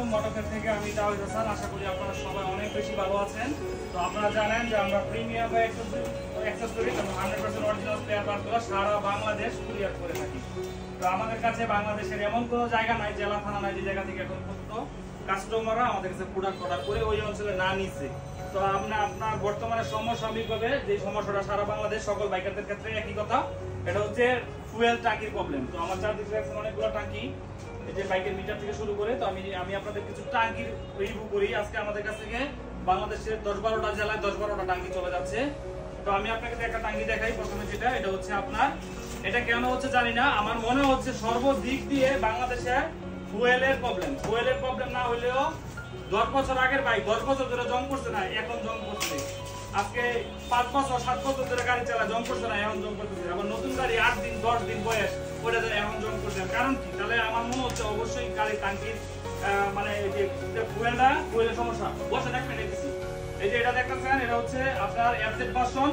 আলাইকুম মোটরকের থেকে আমি তাওহিদ হাসান। আশা করি আপনারা সবাই অনেক বেশি ভালো আছেন। তো আপনারা জানেন যে আমরা প্রিমিয়াম অ্যাক্সেসরিজ এবং 100% অরিজিনাল স্পেয়ার পার্টগুলো সারা বাংলাদেশ কুরিয়ার করে থাকি। তো আমাদের কাছে বাংলাদেশের এমন কোনো জায়গা নাই, জেলা থানা নাই, যে জায়গা থেকে এখন পর্যন্ত কাস্টমাররা আমাদের কাছে প্রোডাক্ট অর্ডার করে ওই অঞ্চলে না নিচ্ছে। তো আপনার বর্তমানে সমসাময়িকভাবে যে সমস্যাটা সারা বাংলাদেশ সকল বাইকারদের ক্ষেত্রে একই কথা, এটা হচ্ছে ফুয়েল ট্যাঙ্কির প্রবলেম। তো আমার চারদিকে অনেকগুলো ট্যাঙ্কি, এই যে বাইকের মিটার থেকে শুরু করে, তো আমি আপনাদের কিছু ট্যাঙ্কির রিভিউ করি। আজকে আমাদের কাছ থেকে বাংলাদেশের 10-12টা জেলায় 10-12টা ট্যাঙ্কি চলে যাচ্ছে। তো আমি আপনাকে একটা ট্যাঙ্কি দেখাই। প্রথমে যেটা, এটা হচ্ছে আপনার, এটা কেন হচ্ছে জানি না, আমার মনে হচ্ছে সর্বদিক দিয়ে বাংলাদেশে ফুয়েলের প্রবলেম না হলেও 10 বছর আগের বাইক 10 বছর ধরে জং করছে না, এখন জং করছে। আজকে 5 বছর 7 বছর ধরে গাড়ি চালা, জং করছে না, এখন জং করতেছে। আবার নতুন গাড়ি 8 দিন 10 দিন বয়স, ওটা এখন জং করছে। কারণ কি? তাহলে আমার মনে হচ্ছে অবশ্যই গাড়ি ট্যাঙ্কির মানে যে ফুয়েলের সমস্যা। বসে দেখবেন এই যে এটা দেখতেছেন, এটা হচ্ছে আপনার এফজেড ভার্সন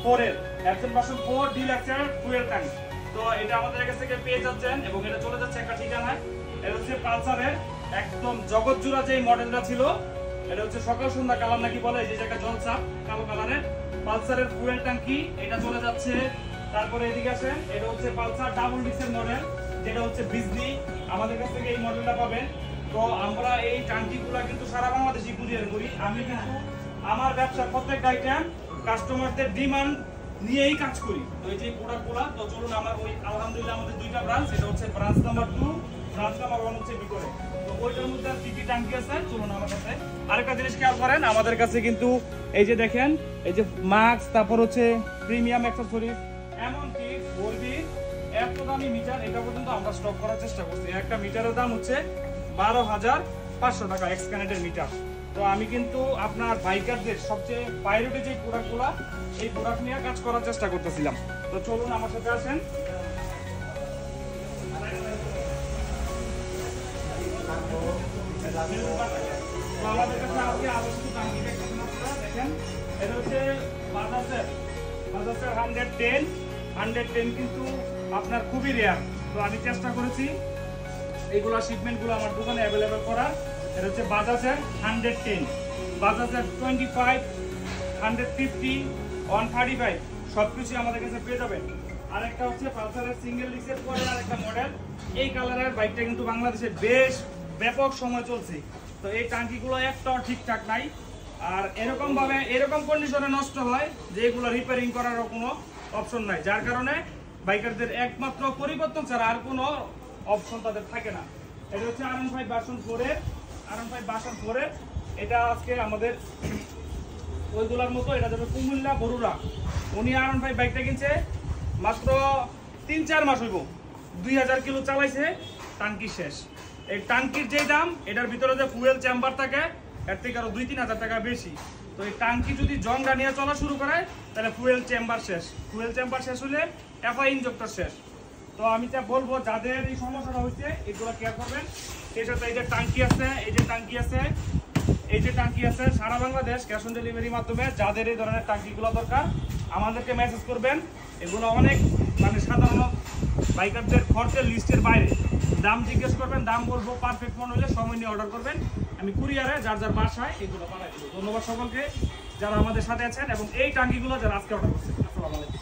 4 এর এফজেড ভার্সন 4 ডিলাক্সের ফুয়েল ট্যাঙ্ক। তো এটা আমাদের কাছ থেকে পেয়ে যাচ্ছেন এবং এটা চলে যাচ্ছে একটা ঠিকানায়। এটা হচ্ছে পালসারের একদম জগৎ জোড়া যে মডেলটা ছিল, এটা হচ্ছে সকাল সন্ধ্যা কালার নাকি বলে, এই যে জায়গা জলছাপ কালো কালারের পালসারের ফুয়েল ট্যাঙ্কি, এটা চলে যাচ্ছে। তারপরে এদিকে আসেন, এটা হচ্ছে পালসার ডাবল ডিক্সের মডেল, যেটা হচ্ছে বিজলি। আমাদের কাছ থেকে এই মডেলটা পাবেন। তো আমরা এই ট্যাঙ্কিগুলো কিন্তু সারা বাংলাদেশে কুরিয়ার করি। আমি কিন্তু আমার ব্যবসার প্রত্যেক আইটেম কাস্টমারদের ডিমান্ড নিয়েই কাজ করি। তো এই যে প্রোডাক্টগুলো, তো চলুন আমার ওই আলহামদুলিল্লাহ আমাদের দুইটা ব্রাঞ্চ, এটা হচ্ছে ব্রাঞ্চ নাম্বার 2, ব্রাঞ্চ নাম্বার 1 হচ্ছে ভিতরে। তো ওইটার মধ্যে আর কি কি ট্যাঙ্কি আছে চলুন আমার কাছে। আরেকটা জিনিস খেয়াল করেন, আমাদের কাছে কিন্তু এই যে দেখেন, এই যে মাস্ক, তারপর হচ্ছে প্রিমিয়াম অ্যাক্সেসরিজ, এমনকি বলবি এত দামি মিটার, এটা পর্যন্ত আমরা স্টক করার চেষ্টা করছি। একটা মিটারের দাম হচ্ছে 12,500 টাকা, এক্স কানেক্টের মিটার। তো আমি কিন্তু আপনার বাইকারদের সবচেয়ে প্রায়োরিটি যে প্রোডাক্টগুলো, এই প্রোডাক্ট নিয়ে কাজ করার চেষ্টা করতেছিলাম। তো চলুন আমার সাথে আসেন। তো আমাদের কাছে আজকে আরো কিছু ট্যাঙ্কি দেখতেছেন আপনারা, দেখেন এটা হচ্ছে বাজাজের 110 কিন্তু আপনার খুবই রেয়ার। তো আমি চেষ্টা করেছি এইগুলা শিপমেন্টগুলো আমার দোকানে অ্যাভেলেবেল করার। এটা হচ্ছে বাজাজের 110, বাজাজের 25, 150, 135 সবকিছু আমাদের কাছে পেয়ে যাবেন। আরেকটা হচ্ছে পালসারের সিঙ্গেল ডিস্কের পরে আরেকটা মডেল, এই কালারের বাইকটা কিন্তু বাংলাদেশে বেশ ব্যাপক সময় চলছে। তো এই ট্যাঙ্কিগুলো একটাও ঠিকঠাক নাই, আর এরকম কন্ডিশনে নষ্ট হয় যে এগুলো রিপেয়ারিং করারও কোনো অপশন নাই, যার কারণে বাইকারদের একমাত্র পরিবর্তন ছাড়া আর কোনো অপশন তাদের থাকে না। এটা হচ্ছে R15 ভার্সন 4 এর, এটা আজকে আমাদের ওইগুলোর মতো, এটা যাবে কুমিল্লা বরুড়া। উনি R15 বাইকটা কিনছে মাত্র 3-4 মাস হইব, 2000 কিলো চালাইছে, ট্যাঙ্কি শেষ। এই ট্যাঙ্কির যে দাম, এটার ভিতরে যে ফুয়েল চেম্বার থাকে এর থেকে আরো 2-3 হাজার টাকা বেশি। তো এই ট্যাঙ্কি যদি জংটা নিয়ে চলা শুরু করে, তাহলে ফুয়েল চেম্বার শেষ হলে এফআই ইনজেক্টর শেষ। তো আমি যা বলবো, যাদের এই সমস্যাটা হচ্ছে এগুলো কেয়ার করবেন। সেই সাথে এই যে ট্যাঙ্কি আছে সারা বাংলাদেশ ক্যাশ অন ডেলিভারির মাধ্যমে। যাদের এই ধরনের ট্যাঙ্কিগুলো দরকার আমাদেরকে মেসেজ করবেন। এগুলো অনেক মানে সাধারণ বাইকারদের খরচের লিস্টের বাইরে। দাম জিজ্ঞেস করবেন, দাম বলবো, পারফেক্ট মনে হলে সময় নিয়ে অর্ডার করবেন। আমি কুরিয়ারে যার বাসায় এগুলো পাঠাই দেবো। ধন্যবাদ সকলকে যারা আমাদের সাথে আছেন এবং এই ট্যাঙ্কিগুলো যারা আজকে অর্ডার করছেন। আসসালামু আলাইকুম।